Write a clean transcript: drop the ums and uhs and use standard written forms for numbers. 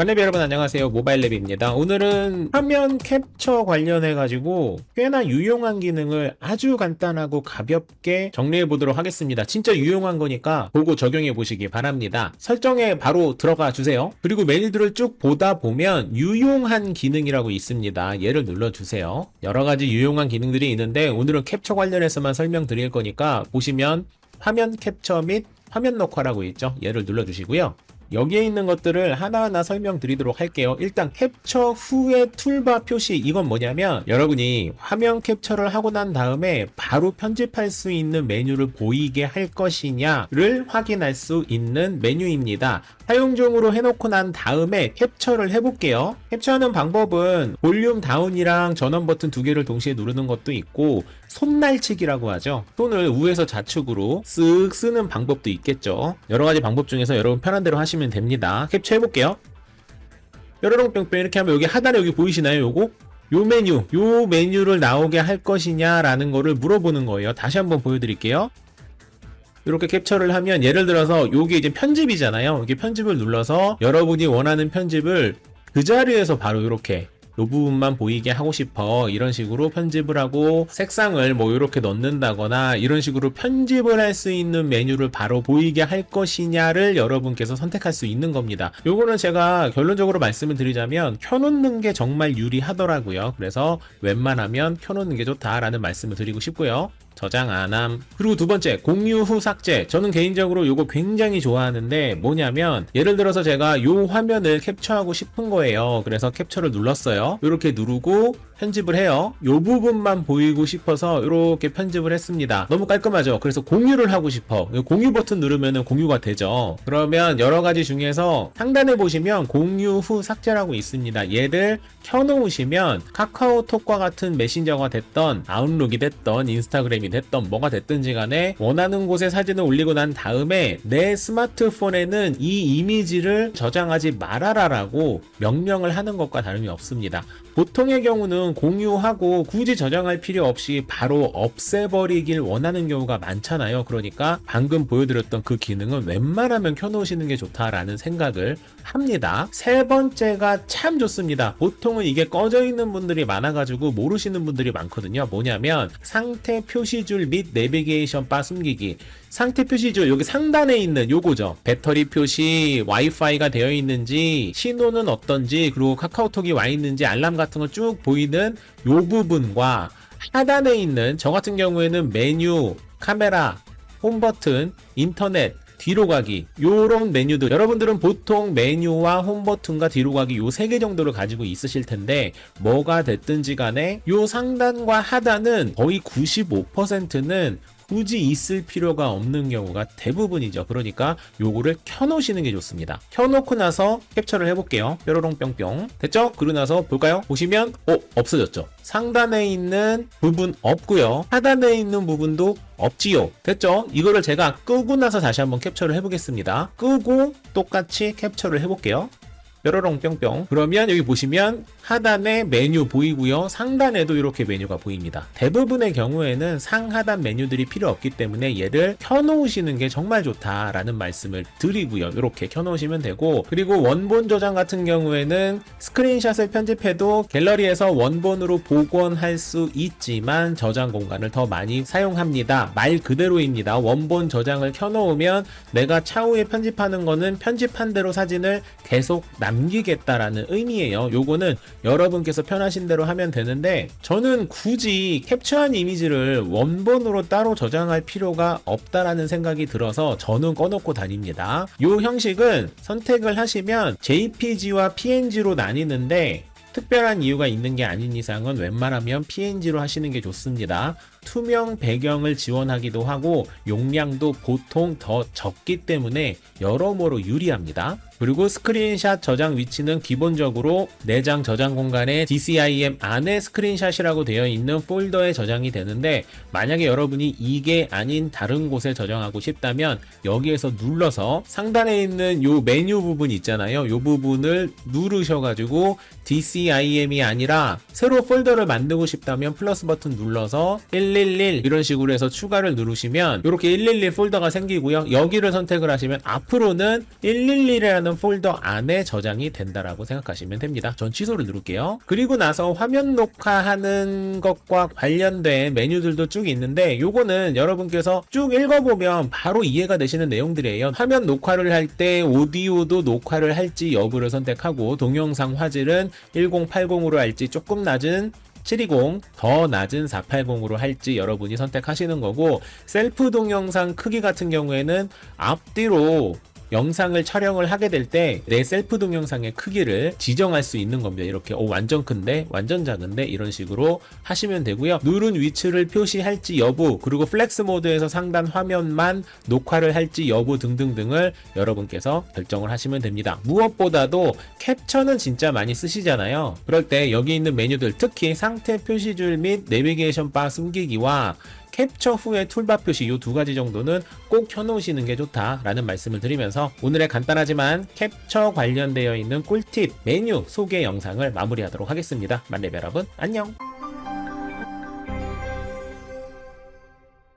관례비 여러분 안녕하세요. 모바일랩입니다. 오늘은 화면 캡처 관련해 가지고 꽤나 유용한 기능을 아주 간단하고 가볍게 정리해 보도록 하겠습니다. 진짜 유용한 거니까 보고 적용해 보시기 바랍니다. 설정에 바로 들어가 주세요. 그리고 메뉴들을 쭉 보다 보면 유용한 기능이라고 있습니다. 얘를 눌러 주세요. 여러 가지 유용한 기능들이 있는데 오늘은 캡처 관련해서만 설명드릴 거니까 보시면 화면 캡처 및 화면 녹화라고 있죠. 얘를 눌러 주시고요. 여기에 있는 것들을 하나하나 설명드리도록 할게요. 일단 캡처 후의 툴바 표시, 이건 뭐냐면 여러분이 화면 캡처를 하고 난 다음에 바로 편집할 수 있는 메뉴를 보이게 할 것이냐를 확인할 수 있는 메뉴입니다. 사용 중으로 해놓고 난 다음에 캡처를 해볼게요. 캡처하는 방법은 볼륨 다운이랑 전원 버튼 두 개를 동시에 누르는 것도 있고 손날치기라고 하죠. 손을 우에서 좌측으로 쓱 쓰는 방법도 있겠죠. 여러 가지 방법 중에서 여러분 편한 대로 하시면 됩니다. 캡처 해볼게요. 뾰로롱 뿅뿅 이렇게 하면 여기 하단에 여기 보이시나요? 요 메뉴를 나오게 할 것이냐라는 거를 물어보는 거예요. 다시 한번 보여드릴게요. 이렇게 캡처를 하면 예를 들어서 요게 이제 편집이잖아요. 이렇게 편집을 눌러서 여러분이 원하는 편집을 그 자리에서 바로 이렇게 이 부분만 보이게 하고 싶어, 이런 식으로 편집을 하고 색상을 뭐 이렇게 넣는다거나 이런 식으로 편집을 할 수 있는 메뉴를 바로 보이게 할 것이냐를 여러분께서 선택할 수 있는 겁니다. 요거는 제가 결론적으로 말씀을 드리자면 켜놓는 게 정말 유리하더라고요. 그래서 웬만하면 켜놓는 게 좋다라는 말씀을 드리고 싶고요. 저장 안함. 그리고 두 번째, 공유 후 삭제. 저는 개인적으로 요거 굉장히 좋아하는데 뭐냐면 예를 들어서 제가 요 화면을 캡처하고 싶은 거예요. 그래서 캡처를 눌렀어요. 이렇게 누르고 편집을 해요. 요 부분만 보이고 싶어서 이렇게 편집을 했습니다. 너무 깔끔하죠? 그래서 공유를 하고 싶어. 공유 버튼 누르면 공유가 되죠. 그러면 여러 가지 중에서 상단에 보시면 공유 후 삭제라고 있습니다. 얘를 켜놓으시면 카카오톡과 같은 메신저가 됐던, 아웃룩이 됐던, 인스타그램이 됐던, 뭐가 됐든지 간에 원하는 곳에 사진을 올리고 난 다음에 내 스마트폰에는 이 이미지를 저장하지 말아라라고 명령을 하는 것과 다름이 없습니다. 보통의 경우는 공유하고 굳이 저장할 필요 없이 바로 없애버리길 원하는 경우가 많잖아요. 그러니까 방금 보여드렸던 그 기능은 웬만하면 켜놓으시는 게 좋다라는 생각을 합니다. 세 번째가 참 좋습니다. 보통은 이게 꺼져 있는 분들이 많아가지고 모르시는 분들이 많거든요. 뭐냐면 상태 표시줄 및 내비게이션 바 숨기기. 상태 표시줄, 여기 상단에 있는 요거죠. 배터리 표시, 와이파이가 되어 있는지, 신호는 어떤지, 그리고 카카오톡이 와 있는지, 알람 같은 거 쭉 보이는 요 부분과 하단에 있는, 저 같은 경우에는 메뉴, 카메라, 홈 버튼, 인터넷, 뒤로 가기, 요런 메뉴들, 여러분들은 보통 메뉴와 홈 버튼과 뒤로 가기 요 3개 정도를 가지고 있으실 텐데 뭐가 됐든지 간에 요 상단과 하단은 거의 95%는 굳이 있을 필요가 없는 경우가 대부분이죠. 그러니까 요거를 켜놓으시는 게 좋습니다. 켜놓고 나서 캡처를 해볼게요. 뾰로롱 뿅뿅. 됐죠? 그러고 나서 볼까요? 보시면 없어졌죠. 상단에 있는 부분 없고요. 하단에 있는 부분도 없지요. 됐죠? 이거를 제가 끄고 나서 다시 한번 캡처를 해보겠습니다. 끄고 똑같이 캡처를 해볼게요. 뾰로롱 뿅뿅. 그러면 여기 보시면 하단에 메뉴 보이고요. 상단에도 이렇게 메뉴가 보입니다. 대부분의 경우에는 상하단 메뉴들이 필요 없기 때문에 얘를 켜놓으시는 게 정말 좋다라는 말씀을 드리고요. 이렇게 켜놓으시면 되고, 그리고 원본 저장 같은 경우에는 스크린샷을 편집해도 갤러리에서 원본으로 복원할 수 있지만 저장 공간을 더 많이 사용합니다. 말 그대로입니다. 원본 저장을 켜놓으면 내가 차후에 편집하는 거는 편집한 대로 사진을 계속 남기겠다라는 의미예요. 요거는 여러분께서 편하신 대로 하면 되는데 저는 굳이 캡처한 이미지를 원본으로 따로 저장할 필요가 없다라는 생각이 들어서 저는 꺼놓고 다닙니다. 요 형식은 선택을 하시면 JPG와 PNG로 나뉘는데 특별한 이유가 있는 게 아닌 이상은 웬만하면 PNG로 하시는 게 좋습니다. 투명 배경을 지원하기도 하고 용량도 보통 더 적기 때문에 여러모로 유리합니다. 그리고 스크린샷 저장 위치는 기본적으로 내장 저장 공간에 DCIM 안에 스크린샷이라고 되어 있는 폴더에 저장이 되는데 만약에 여러분이 이게 아닌 다른 곳에 저장하고 싶다면 여기에서 눌러서 상단에 있는 요 메뉴 부분 있잖아요. 요 부분을 누르셔가지고 DCIM이 아니라 새로 폴더를 만들고 싶다면 플러스 버튼 눌러서 111 이런 식으로 해서 추가를 누르시면 이렇게 111 폴더가 생기고요. 여기를 선택을 하시면 앞으로는 111이라는 원하는 폴더 안에 저장이 된다라고 생각하시면 됩니다. 전 취소를 누를게요. 그리고 나서 화면 녹화하는 것과 관련된 메뉴들도 쭉 있는데 요거는 여러분께서 쭉 읽어보면 바로 이해가 되시는 내용들이에요. 화면 녹화를 할 때 오디오도 녹화를 할지 여부를 선택하고 동영상 화질은 1080으로 할지 조금 낮은 720, 더 낮은 480으로 할지 여러분이 선택하시는 거고, 셀프 동영상 크기 같은 경우에는 앞뒤로 영상을 촬영을 하게 될 때 내 셀프 동영상의 크기를 지정할 수 있는 겁니다. 이렇게 완전 큰데, 완전 작은데 이런 식으로 하시면 되고요. 누른 위치를 표시할지 여부, 그리고 플렉스 모드에서 상단 화면만 녹화를 할지 여부 등등등을 여러분께서 결정을 하시면 됩니다. 무엇보다도 캡처는 진짜 많이 쓰시잖아요. 그럴 때 여기 있는 메뉴들, 특히 상태 표시줄 및 내비게이션 바 숨기기와 캡처 후에 툴바 표시 이 두 가지 정도는 꼭 켜놓으시는 게 좋다라는 말씀을 드리면서 오늘의 간단하지만 캡처 관련되어 있는 꿀팁 메뉴 소개 영상을 마무리하도록 하겠습니다. 만렙 여러분 안녕.